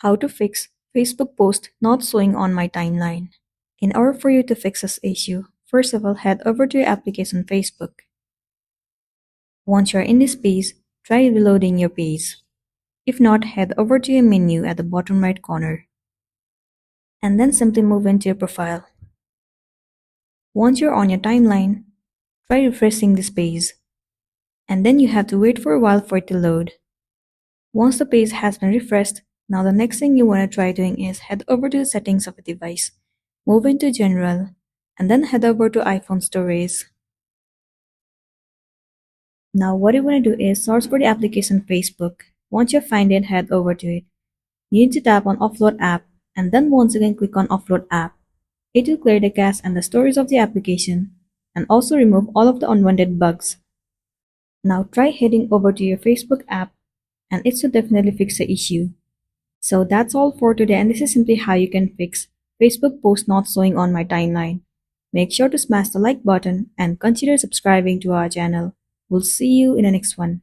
How to fix Facebook post not showing on my timeline. In order for you to fix this issue, first of all, head over to your application Facebook. Once you're in this page, try reloading your page. If not, head over to your menu at the bottom right corner. And then simply move into your profile. Once you're on your timeline, try refreshing this page. And then you have to wait for a while for it to load. Once the page has been refreshed, now the next thing you want to try doing is head over to the settings of the device, move into general, and then head over to iPhone storage. Now what you want to do is search for the application Facebook. Once you find it, head over to it. You need to tap on Offload App and then once again click on Offload App. It will clear the cache and the storage of the application and also remove all of the unwanted bugs. Now try heading over to your Facebook app and it should definitely fix the issue. So that's all for today, and this is simply how you can fix Facebook post not showing on my timeline. Make sure to smash the like button and consider subscribing to our channel. We'll see you in the next one.